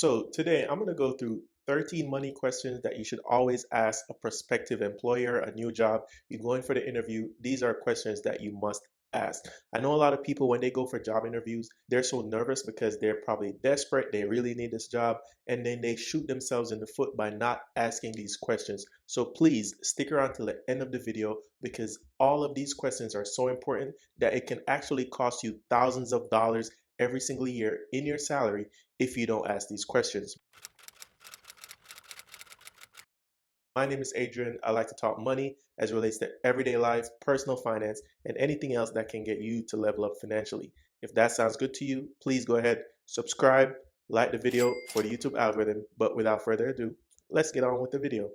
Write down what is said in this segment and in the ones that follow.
So today I'm going to go through 13 money questions that you should always ask a prospective employer, a new job. You're going for the interview. These are questions that you must ask. I know a lot of people, when they go for job interviews, they're so nervous because they're probably desperate. They really need this job. And then they shoot themselves in the foot by not asking these questions. So please stick around till the end of the video because all of these questions are so important that it can actually cost you thousands of dollars every single year in your salary if you don't ask these questions. My name is Adrian. I like to talk money as it relates to everyday life, personal finance, and anything else that can get you to level up financially. If that sounds good to you, please go ahead, subscribe, like the video for the YouTube algorithm. But without further ado, let's get on with the video.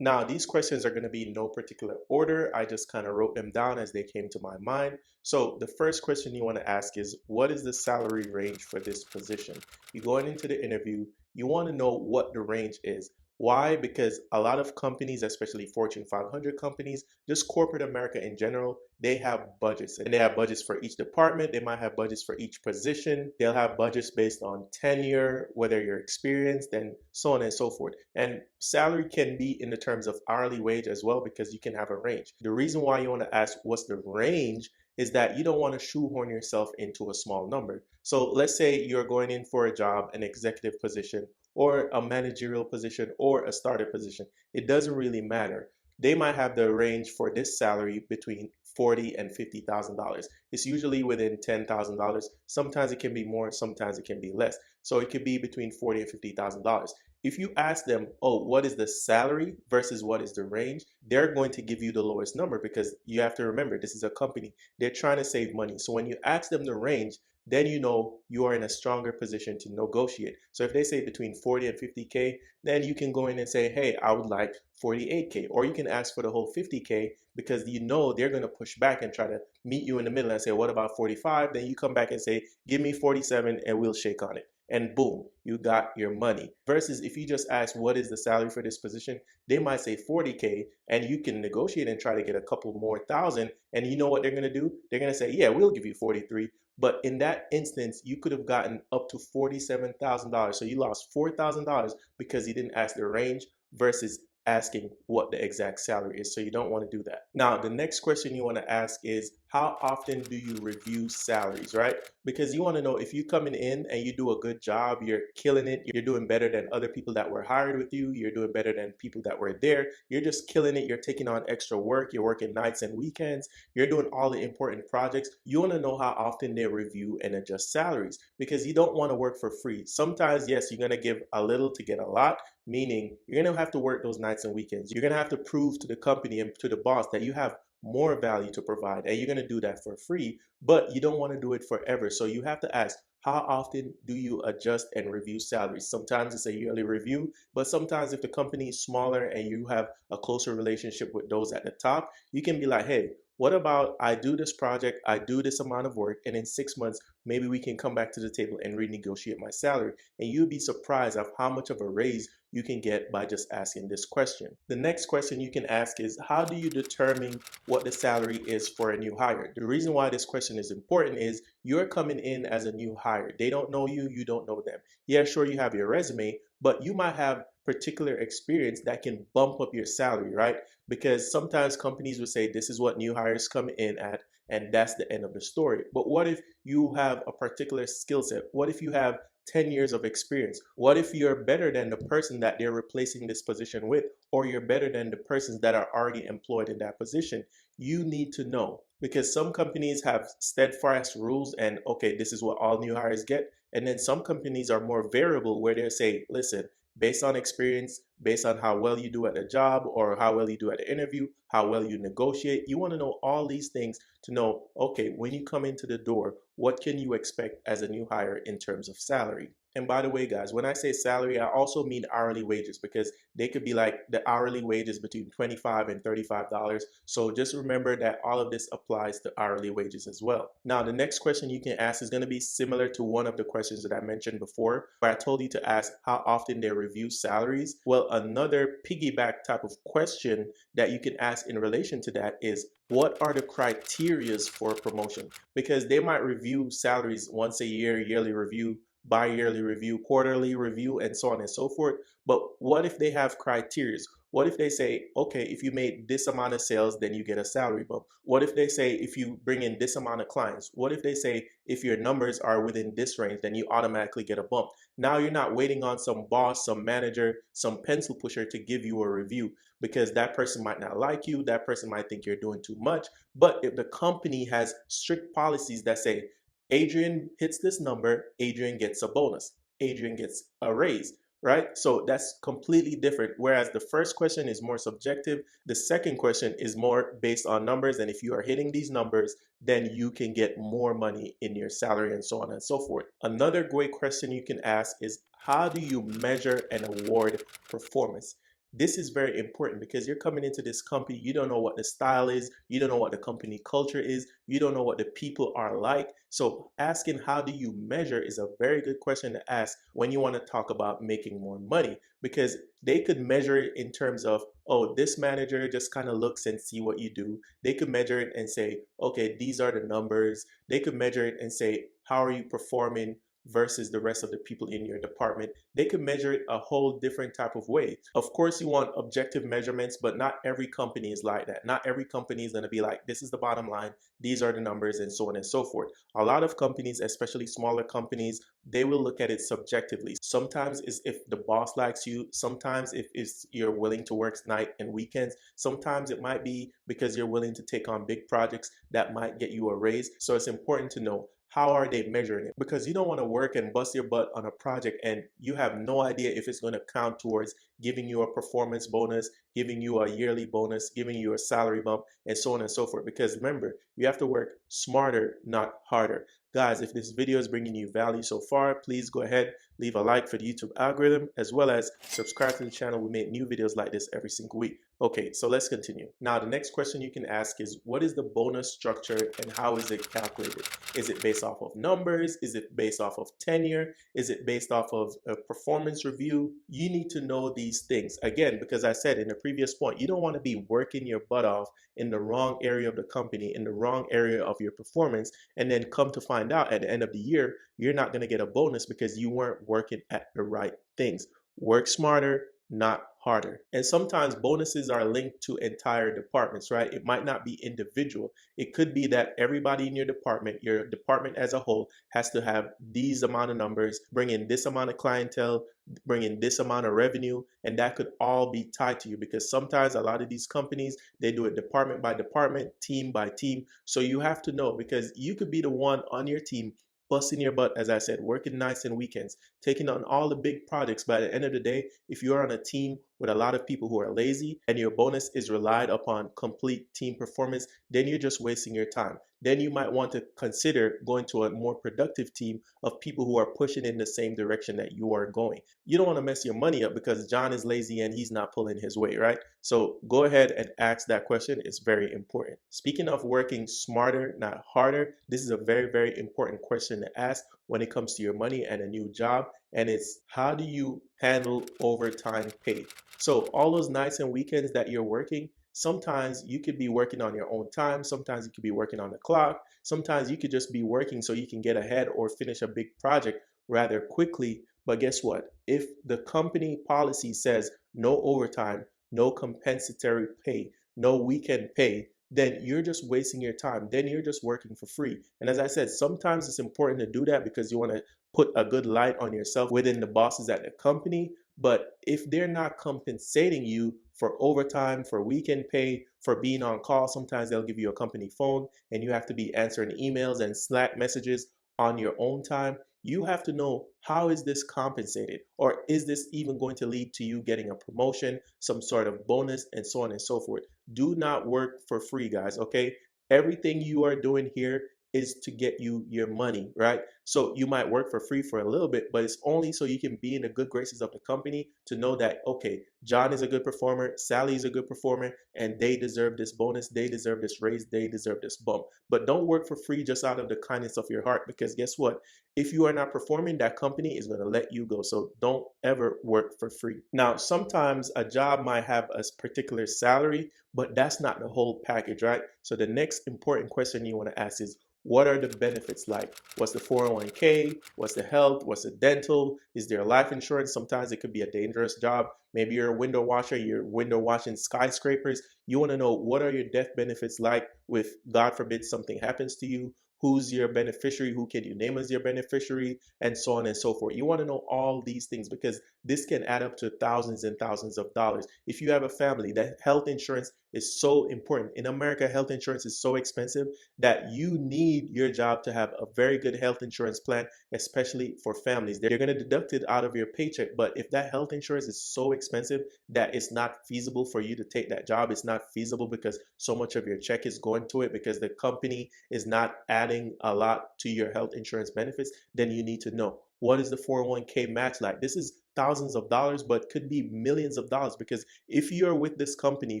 Now, these questions are going to be in no particular order. I just kind of wrote them down as they came to my mind. So the first question you want to ask is, what is the salary range for this position? You're going into the interview, you want to know what the range is. Why? Because a lot of companies, especially Fortune 500 companies, just corporate America in general, they have budgets and they have budgets for each department. They might have budgets for each position. They'll have budgets based on tenure, whether you're experienced, and so on and so forth. And salary can be in the terms of hourly wage as well because you can have a range. The reason why you want to ask what's the range is that you don't want to shoehorn yourself into a small number. So let's say you're going in for a job, an executive position, or a managerial position, or a starter position. It doesn't really matter. They might have the range for this salary between $40,000 and $50,000. It's usually within $10,000. Sometimes it can be more, sometimes it can be less. So it could be between $40,000 and $50,000. If you ask them, oh, what is the salary versus what is the range, they're going to give you the lowest number because you have to remember, this is a company. They're trying to save money. So when you ask them the range, then you know you are in a stronger position to negotiate. So if they say between 40 and 50K, then you can go in and say, hey, I would like 48K. Or you can ask for the whole 50K because you know they're going to push back and try to meet you in the middle and say, what about 45? Then you come back and say, give me 47 and we'll shake on it. And boom, you got your money. Versus if you just ask what is the salary for this position, they might say 40K and you can negotiate and try to get a couple more thousand. And you know what they're going to do? They're going to say, yeah, we'll give you 43. But in that instance, you could have gotten up to $47,000. So you lost $4,000 because you didn't ask the range versus asking what the exact salary is. So you don't want to do that. Now, the next question you want to ask is, how often do you review salaries, right? Because you want to know if you're coming in and you do a good job, you're killing it, you're doing better than other people that were hired with you, you're doing better than people that were there, you're just killing it, you're taking on extra work, you're working nights and weekends, you're doing all the important projects. You want to know how often they review and adjust salaries because you don't want to work for free. Sometimes, yes, you're going to give a little to get a lot, meaning you're going to have to work those nights and weekends. You're going to have to prove to the company and to the boss that you have more value to provide, and you're going to do that for free, but you don't want to do it forever. So you have to ask, how often do you adjust and review salaries? Sometimes it's a yearly review, but sometimes if the company is smaller and you have a closer relationship with those at the top, you can be like, hey, what about I do this project, I do this amount of work, and in 6 months, maybe we can come back to the table and renegotiate my salary. And you'll be surprised of how much of a raise you can get by just asking this question. The next question you can ask is, how do you determine what the salary is for a new hire? The reason why this question is important is you're coming in as a new hire. They don't know you, you don't know them. Yeah, sure, you have your resume, but you might have particular experience that can bump up your salary, right? Because sometimes companies will say this is what new hires come in at, and that's the end of the story. But what if you have a particular skill set? What if you have 10 years of experience? What if you're better than the person that they're replacing this position with, or you're better than the persons that are already employed in that position? You need to know because some companies have steadfast rules and okay, this is what all new hires get. And then some companies are more variable where they say, listen, based on experience, based on how well you do at the job or how well you do at the interview, how well you negotiate. You want to know all these things to know, okay, when you come into the door, what can you expect as a new hire in terms of salary? And by the way, guys, when I say salary, I also mean hourly wages because they could be like the hourly wages between $25 and $35. So just remember that all of this applies to hourly wages as well. Now, the next question you can ask is going to be similar to one of the questions that I mentioned before, where I told you to ask how often they review salaries. Well, another piggyback type of question that you can ask in relation to that is, what are the criterias for promotion? Because they might review salaries once a year, yearly review, bi-yearly review, quarterly review, and so on and so forth. But what if they have criteria? What if they say, okay, if you made this amount of sales, then you get a salary bump? What if they say, if you bring in this amount of clients? What if they say, if your numbers are within this range, then you automatically get a bump? Now you're not waiting on some boss, some manager, some pencil pusher to give you a review, because that person might not like you. That person might think you're doing too much. But if the company has strict policies that say, Adrian hits this number, Adrian gets a bonus, Adrian gets a raise, right? So that's completely different. Whereas the first question is more subjective, the second question is more based on numbers. And if you are hitting these numbers, then you can get more money in your salary and so on and so forth. Another great question you can ask is, how do you measure and award performance? This is very important because you're coming into this company, you don't know what the style is, you don't know what the company culture is, you don't know what the people are like. So asking how do you measure is a very good question to ask when you want to talk about making more money, because they could measure it in terms of, oh, this manager just kind of looks and see what you do. They could measure it and say, okay, these are the numbers. They could measure it and say, how are you performing versus the rest of the people in your department? They could measure it a whole different type of way. Of course, you want objective measurements, but not every company is like that. Not every company is going to be like, this is the bottom line, these are the numbers, and so on and so forth. A lot of companies, especially smaller companies, they will look at it subjectively. Sometimes it's if the boss likes you, sometimes if it's you're willing to work night and weekends, sometimes it might be because you're willing to take on big projects that might get you a raise. So it's important to know, how are they measuring it? Because you don't want to work and bust your butt on a project and you have no idea if it's going to count towards giving you a performance bonus, giving you a yearly bonus, giving you a salary bump, and so on and so forth. Because remember, you have to work smarter, not harder. Guys, if this video is bringing you value so far, please go ahead, leave a like for the YouTube algorithm, as well as subscribe to the channel. We make new videos like this every single week. Okay, so let's continue. Now, the next question you can ask is, what is the bonus structure and how is it calculated? Is it based off of numbers? Is it based off of tenure? Is it based off of a performance review? You need to know these things. Again, because I said in the previous point, you don't want to be working your butt off in the wrong area of the company, in the wrong area of your performance, and then come to find out at the end of the year, you're not going to get a bonus because you weren't working at the right things. Work smarter, not harder. And sometimes bonuses are linked to entire departments, right? It might not be individual. It could be that everybody in your department as a whole, has to have these amount of numbers, bring in this amount of clientele, bring in this amount of revenue, and that could all be tied to you, because sometimes a lot of these companies, they do it department by department, team by team. So you have to know, because you could be the one on your team busting your butt, as I said, working nights and weekends, taking on all the big projects. But at the end of the day, if you're on a team with a lot of people who are lazy and your bonus is relied upon complete team performance, then you're just wasting your time. Then you might want to consider going to a more productive team of people who are pushing in the same direction that you are going. You don't want to mess your money up because John is lazy and he's not pulling his weight, right? So go ahead and ask that question. It's very important. Speaking of working smarter, not harder, this is a very, very important question to ask when it comes to your money and a new job. And it's, how do you handle overtime pay? So all those nights and weekends that you're working, sometimes you could be working on your own time. Sometimes you could be working on the clock. Sometimes you could just be working so you can get ahead or finish a big project rather quickly. But guess what? If the company policy says no overtime, no compensatory pay, no weekend pay, then you're just wasting your time. Then you're just working for free. And as I said, sometimes it's important to do that because you want to put a good light on yourself within the bosses at the company. But if they're not compensating you for overtime, for weekend pay, for being on call, sometimes they'll give you a company phone and you have to be answering emails and Slack messages on your own time. You have to know, how is this compensated? Or is this even going to lead to you getting a promotion, some sort of bonus, and so on and so forth? Do not work for free, guys, okay? Everything you are doing here is to get you your money, right? So you might work for free for a little bit, but it's only so you can be in the good graces of the company to know that, okay, John is a good performer, Sally is a good performer, and they deserve this bonus, they deserve this raise, they deserve this bump. But don't work for free just out of the kindness of your heart, because guess what? If you are not performing, that company is going to let you go. So don't ever work for free. Now, sometimes a job might have a particular salary, but that's not the whole package, right? So the next important question you want to ask is, what are the benefits like? What's the 401k? What's the health? What's the dental? Is there life insurance? Sometimes it could be a dangerous job. Maybe you're a window washer, you're window washing skyscrapers. You want to know what are your death benefits like with, God forbid, something happens to you? Who's your beneficiary? Who can you name as your beneficiary? And so on and so forth. You want to know all these things because this can add up to thousands and thousands of dollars. If you have a family, that health insurance is so important. In America, health insurance is so expensive that you need your job to have a very good health insurance plan, especially for families. They're going to deduct it out of your paycheck, but if that health insurance is so expensive that it's not feasible for you to take that job, it's not feasible because so much of your check is going to it because the company is not adding a lot to your health insurance benefits, then you need to know, what is the 401k match like? This is thousands of dollars, but could be millions of dollars because if you're with this company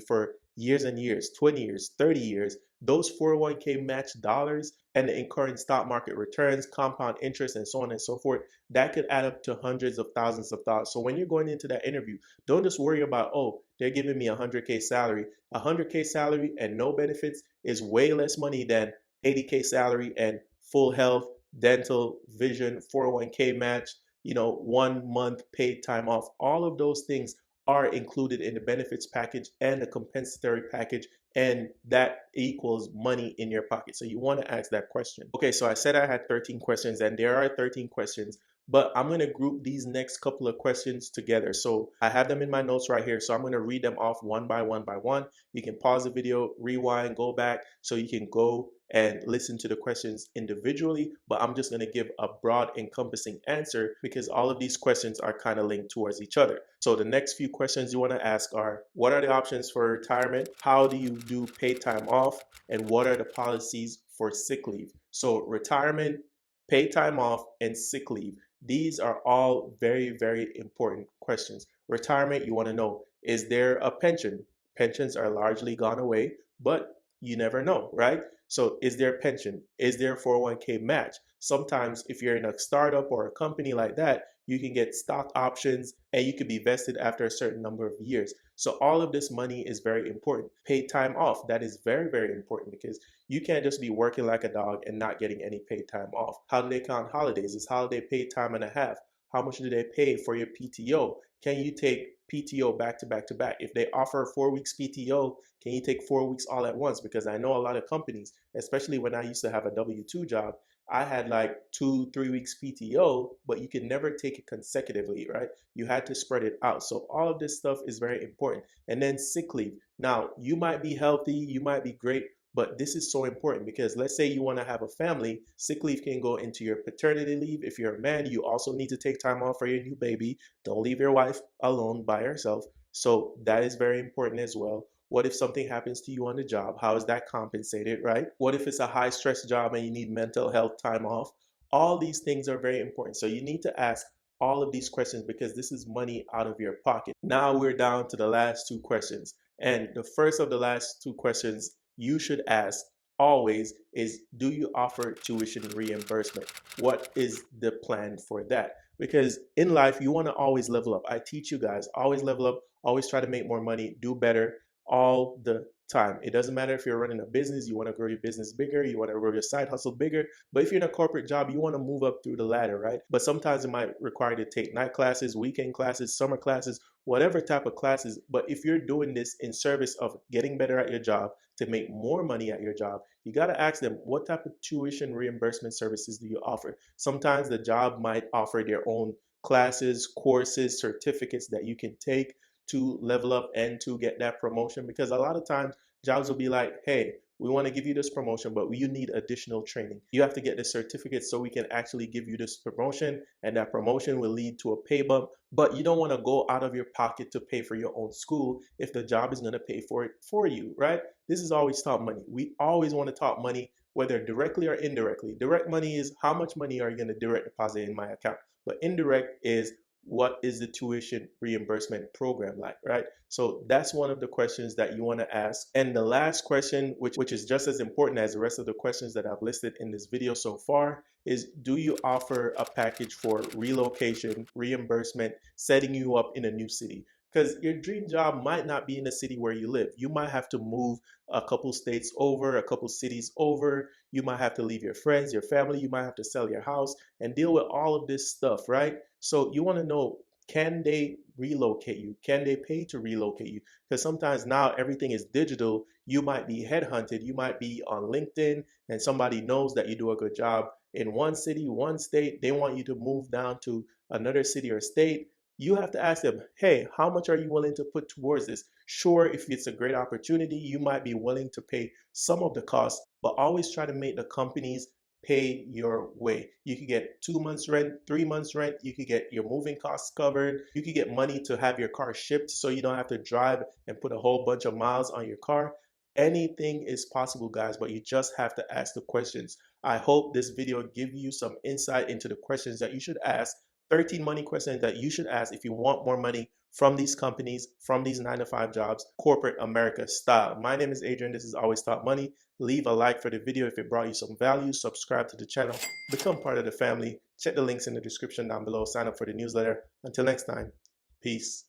for years and years, 20 years, 30 years, those 401k match dollars and the current stock market returns, compound interest, and so on and so forth, that could add up to hundreds of thousands of dollars. So when you're going into that interview, don't just worry about, oh, they're giving me a 100k salary. A 100k salary and no benefits is way less money than 80k salary and full health, dental, vision, 401k match, 1 month paid time off. All of those things are included in the benefits package and the compensatory package, and that equals money in your pocket. So you want to ask that question. Okay, so I said I had 13 questions, and there are 13 questions, but I'm going to group these next couple of questions together. So I have them in my notes right here. So I'm going to read them off one by one by one. You can pause the video, rewind, go back, so you can go and listen to the questions individually, but I'm just going to give a broad encompassing answer because all of these questions are kind of linked towards each other. So the next few questions you want to ask are, what are the options for retirement? How do you do paid time off? And what are the policies for sick leave? So retirement, paid time off, and sick leave. These are all very, very important questions. Retirement, you want to know, is there a pension? Pensions are largely gone away, but you never know, right? So is there a pension? Is there a 401k match? Sometimes if you're in a startup or a company like that, you can get stock options and you could be vested after a certain number of years. So all of this money is very important. Paid time off, that is very, very important because you can't just be working like a dog and not getting any paid time off. How do they count holidays? Is holiday paid time and a half? How much do they pay for your PTO? Can you take PTO back to back to back? If they offer 4 weeks PTO, can you take 4 weeks all at once? Because I know a lot of companies, especially when I used to have a W-2 job, I had like 2-3 weeks PTO, but you could never take it consecutively, right? You had to spread it out. So all of this stuff is very important. And then sick leave. Now, you might be healthy, you might be great, but this is so important because let's say you want to have a family, sick leave can go into your paternity leave. If you're a man, you also need to take time off for your new baby. Don't leave your wife alone by herself. So that is very important as well. What if something happens to you on the job? How is that compensated, right? What if it's a high stress job and you need mental health time off? All these things are very important. So you need to ask all of these questions because this is money out of your pocket. Now we're down to the last two questions. And the first of the last two questions you should ask always is, do you offer tuition reimbursement? What is the plan for that? Because in life, you want to always level up. I teach you guys, always level up, always try to make more money, do better all the time. It doesn't matter if you're running a business, you want to grow your business bigger, you want to grow your side hustle bigger, but if you're in a corporate job, you want to move up through the ladder, right? But sometimes it might require you to take night classes, weekend classes, summer classes, whatever type of classes. But if you're doing this in service of getting better at your job, to make more money at your job, you got to ask them, what type of tuition reimbursement services do you offer? Sometimes the job might offer their own classes, courses, certificates that you can take to level up and to get that promotion, because a lot of times jobs will be like, hey, we want to give you this promotion, but you need additional training. You have to get the certificate so we can actually give you this promotion, and that promotion will lead to a pay bump. But you don't want to go out of your pocket to pay for your own school if the job is going to pay for it for you, right? This is always talk money. We always want to talk money, whether directly or indirectly. Direct money is how much money are you going to direct deposit in my account? But indirect is, what is the tuition reimbursement program like, right? So that's one of the questions that you want to ask. And the last question, which is just as important as the rest of the questions that I've listed in this video so far, is, do you offer a package for relocation, reimbursement, setting you up in a new city? Because your dream job might not be in the city where you live. You might have to move a couple states over, a couple cities over. You might have to leave your friends, your family, you might have to sell your house and deal with all of this stuff, right? So you want to know, can they relocate you? Can they pay to relocate you? Because sometimes now everything is digital. You might be headhunted. You might be on LinkedIn and somebody knows that you do a good job in one city, one state. They want you to move down to another city or state. You have to ask them, hey, how much are you willing to put towards this? Sure, if it's a great opportunity, you might be willing to pay some of the cost, but always try to make the companies pay your way. You could get 2 months rent, 3 months rent. You could get your moving costs covered. You could get money to have your car shipped so you don't have to drive and put a whole bunch of miles on your car. Anything is possible, guys, but you just have to ask the questions. I hope this video give you some insight into the questions that you should ask. 13 money questions that you should ask if you want more money from these companies, from these 9-to-5 jobs, corporate America style. My name is Adrian. This is Always Talk Money. Leave a like for the video if it brought you some value. Subscribe to the channel. Become part of the family. Check the links in the description down below. Sign up for the newsletter. Until next time, peace.